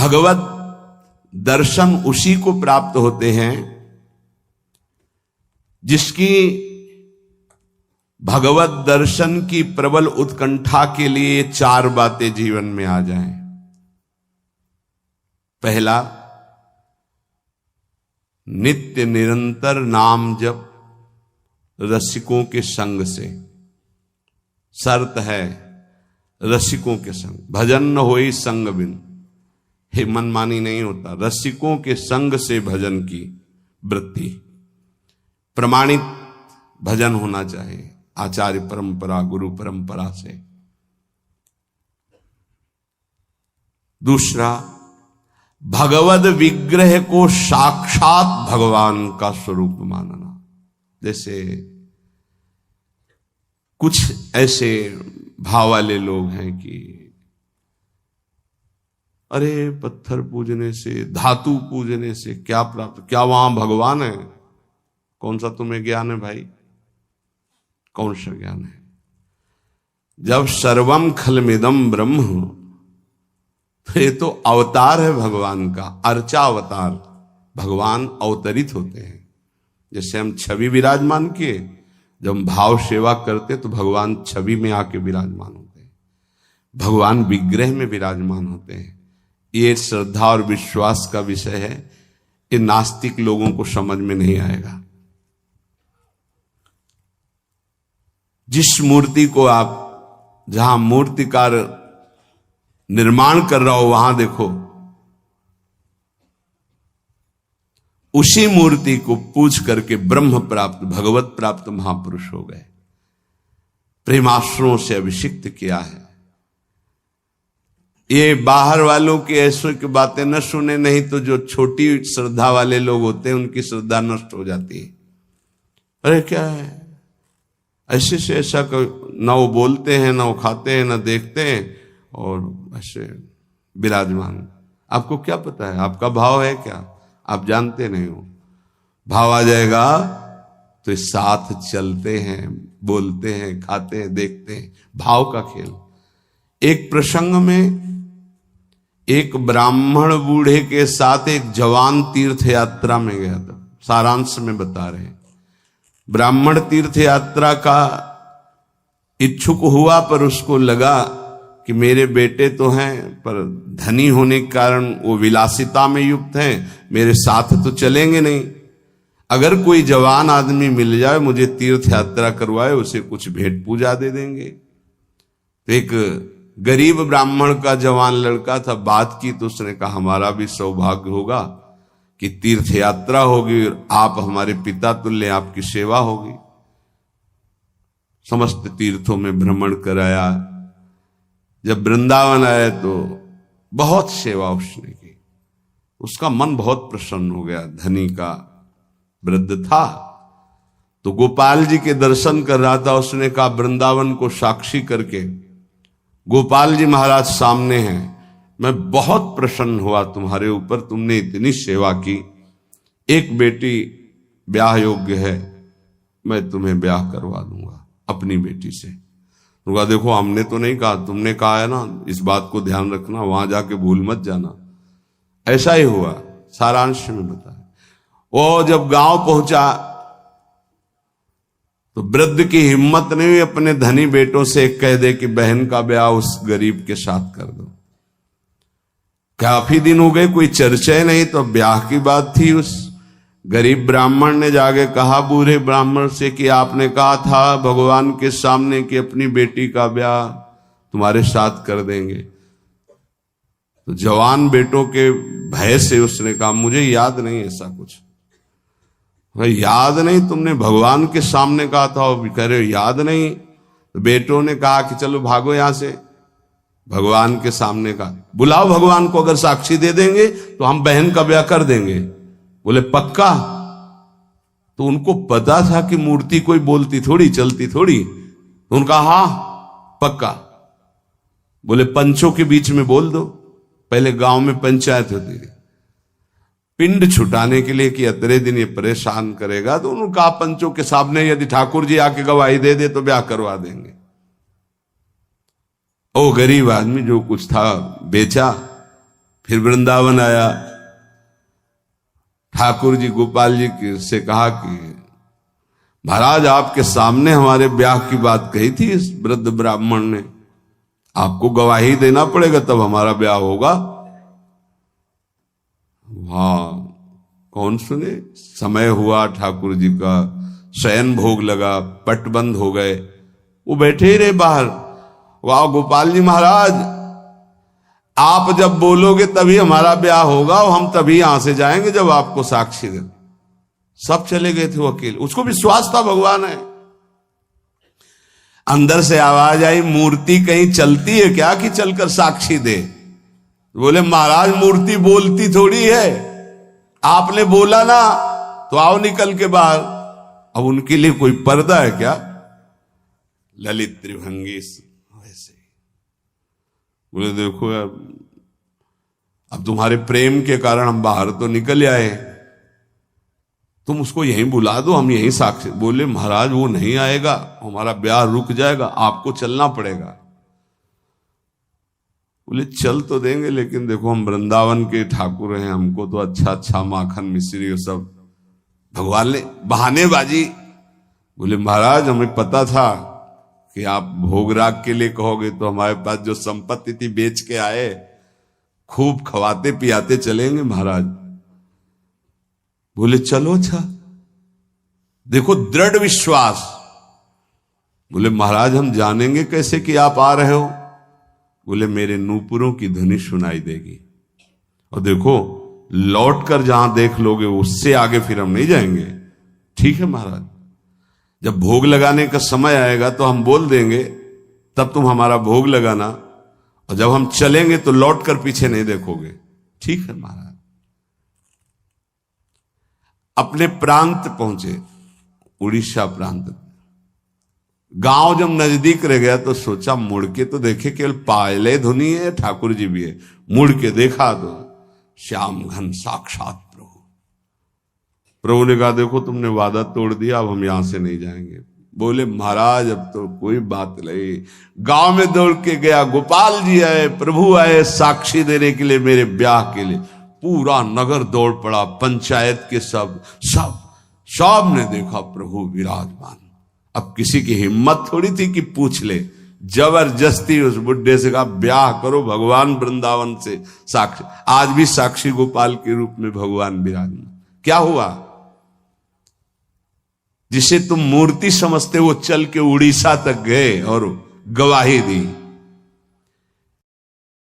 भगवत दर्शन उसी को प्राप्त होते हैं जिसकी भगवत दर्शन की प्रबल उत्कंठा के लिए 4 बातें जीवन में आ जाएं। पहला, नित्य निरंतर नाम जप रसिकों के संग से। शर्त है रसिकों के संग, भजन न होई संग बिन। हे मनमानी नहीं होता, रसिकों के संग से भजन की वृत्ति। प्रमाणित भजन होना चाहिए, आचार्य परंपरा, गुरु परंपरा से। दूसरा, भगवद विग्रह को साक्षात भगवान का स्वरूप मानना। जैसे कुछ ऐसे भाव वाले लोग हैं कि अरे पत्थर पूजने से, धातु पूजने से क्या प्राप्त, क्या वहां भगवान है? कौन सा तुम्हें ज्ञान है भाई? कौन सा ज्ञान है? जब सर्वम खलमिदम ब्रह्म, तो ये तो अवतार है भगवान का, अर्चा अवतार। भगवान अवतरित होते हैं। जैसे हम छवि विराजमान किए, जब हम भाव सेवा करते तो भगवान छवि में आके विराजमान होते हैं, भगवान विग्रह में विराजमान होते हैं। ये श्रद्धा और विश्वास का विषय है, ये नास्तिक लोगों को समझ में नहीं आएगा। जिस मूर्ति को आप, जहां मूर्तिकार निर्माण कर रहा हो वहां देखो, उसी मूर्ति को पूज करके ब्रह्म प्राप्त, भगवत प्राप्त महापुरुष हो गए। प्रेमाश्रुओं से अभिषिक्त किया है। ये बाहर वालों की ऐसों की बातें न सुने, नहीं तो जो छोटी श्रद्धा वाले लोग होते हैं उनकी श्रद्धा नष्ट हो जाती है। अरे क्या है, ऐसे से ऐसा ना वो बोलते हैं, ना वो खाते हैं, ना देखते हैं, और ऐसे विराजमान। आपको क्या पता है? आपका भाव है क्या? आप जानते नहीं हो। भाव आ जाएगा तो साथ चलते हैं, बोलते हैं, खाते हैं, देखते हैं। भाव का खेल। एक प्रसंग में एक ब्राह्मण बूढ़े के साथ एक जवान तीर्थ यात्रा में गया था। सारांश में बता रहे हैं। ब्राह्मण तीर्थ यात्रा का इच्छुक हुआ, पर उसको लगा कि मेरे बेटे तो हैं, पर धनी होने के कारण वो विलासिता में युक्त हैं, मेरे साथ तो चलेंगे नहीं। अगर कोई जवान आदमी मिल जाए, मुझे तीर्थ यात्रा करवाए, उसे कुछ भेंट पूजा दे देंगे। तो एक गरीब ब्राह्मण का जवान लड़का था, बात की तो उसने कहा हमारा भी सौभाग्य होगा कि तीर्थ यात्रा होगी और आप हमारे पिता तुल्य, आपकी सेवा होगी। समस्त तीर्थों में भ्रमण कराया। जब वृंदावन आए तो बहुत सेवा उसने की। उसका मन बहुत प्रसन्न हो गया। धनी का वृद्ध था तो गोपाल जी के दर्शन कर रहा था। उसने कहा वृंदावन को साक्षी करके, गोपाल जी महाराज सामने हैं, मैं बहुत प्रसन्न हुआ तुम्हारे ऊपर, तुमने इतनी सेवा की। एक बेटी ब्याह योग्य है, मैं तुम्हें ब्याह करवा दूंगा अपनी बेटी से। तो कहा देखो हमने तो नहीं कहा, तुमने कहा है ना, इस बात को ध्यान रखना, वहां जाके भूल मत जाना। ऐसा ही हुआ। सारांश में बताया। वो जब गांव पहुंचा तो वृद्ध की हिम्मत नहीं हुई अपने धनी बेटों से कह दे कि बहन का ब्याह उस गरीब के साथ कर दो। काफी दिन हो गए, कोई चर्चा नहीं, तो ब्याह की बात थी। उस गरीब ब्राह्मण ने जाके कहा बूढ़े ब्राह्मण से कि आपने कहा था भगवान के सामने कि अपनी बेटी का ब्याह तुम्हारे साथ कर देंगे। तो जवान बेटों के भय से उसने कहा मुझे याद नहीं ऐसा कुछ। याद नहीं? तुमने भगवान के सामने कहा था। और कह रहे हो याद नहीं? तो बेटों ने कहा कि चलो भागो यहां से। भगवान के सामने का बुलाओ, भगवान को अगर साक्षी दे देंगे तो हम बहन का ब्याह कर देंगे। बोले पक्का? तो उनको पता था कि मूर्ति कोई बोलती थोड़ी, चलती थोड़ी। तो उनका हाँ पक्का। बोले पंचों के बीच में बोल दो। पहले गांव में पंचायत होती थी पिंड छुटाने के लिए कि अतरे दिन ये परेशान करेगा, तो उन्होंने कहा पंचों के सामने यदि ठाकुर जी आके गवाही दे दे तो ब्याह करवा देंगे। ओ गरीब आदमी जो कुछ था बेचा, फिर वृंदावन आया, ठाकुर जी गोपाल जी से कहा कि महाराज आपके सामने हमारे ब्याह की बात कही थी इस वृद्ध ब्राह्मण ने, आपको गवाही देना पड़ेगा तब हमारा ब्याह होगा। हाँ, कौन सुने। समय हुआ, ठाकुर जी का शयन भोग लगा, पट बंद हो गए, वो बैठे ही रहे बाहर। वाह गोपाल जी महाराज, आप जब बोलोगे तभी हमारा ब्याह होगा और हम तभी यहां से जाएंगे जब आपको साक्षी दे। सब चले गए थे वो अकेले, उसको विश्वास था भगवान है। अंदर से आवाज आई, मूर्ति कहीं चलती है क्या कि चलकर साक्षी दे। बोले महाराज मूर्ति बोलती थोड़ी है, आपने बोला ना तो आओ निकल के बाहर। अब उनके लिए कोई पर्दा है क्या? ललित त्रिभंगी वैसे। बोले देखो यार, अब तुम्हारे प्रेम के कारण हम बाहर तो निकल आए, तुम उसको यहीं बुला दो, हम यहीं साक्षी। बोले महाराज वो नहीं आएगा, हमारा ब्याह रुक जाएगा, आपको चलना पड़ेगा। बोले चल तो देंगे, लेकिन देखो हम वृंदावन के ठाकुर हैं, हमको तो अच्छा अच्छा माखन मिश्री और सब। भगवान ने बहानेबाजी। बोले महाराज हमें पता था कि आप भोगराग के लिए कहोगे तो हमारे पास जो संपत्ति थी बेच के आए, खूब खवाते पियाते चलेंगे महाराज। बोले चलो अच्छा। देखो दृढ़ विश्वास। बोले महाराज हम जानेंगे कैसे कि आप आ रहे हो? बोले मेरे नूपुरों की ध्वनि सुनाई देगी, और देखो लौट कर जहां देख लोगे उससे आगे फिर हम नहीं जाएंगे। ठीक है महाराज, जब भोग लगाने का समय आएगा तो हम बोल देंगे, तब तुम हमारा भोग लगाना, और जब हम चलेंगे तो लौट कर पीछे नहीं देखोगे। ठीक है महाराज। अपने प्रांत पहुंचे, उड़ीसा प्रांत। गांव जब नजदीक रह गया तो सोचा मुड़ के तो देखे, केवल पायले धुनी है, ठाकुर जी भी है। मुड़ के देखा तो श्याम घन साक्षात प्रभु। प्रभु ने कहा देखो तुमने वादा तोड़ दिया, अब हम यहां से नहीं जाएंगे। बोले महाराज अब तो कोई बात नहीं। गांव में दौड़ के गया, गोपाल जी आए, प्रभु आए साक्षी देने के लिए मेरे ब्याह के लिए। पूरा नगर दौड़ पड़ा, पंचायत के सब ने देखा प्रभु विराजमान। अब किसी की हिम्मत थोड़ी थी कि पूछ ले, जबरदस्ती उस बुड्ढे से कहा ब्याह करो भगवान वृंदावन से साक्षी। आज भी साक्षी गोपाल के रूप में भगवान विराजमान। क्या हुआ? जिसे तुम मूर्ति समझते वो चल के उड़ीसा तक गए और गवाही दी।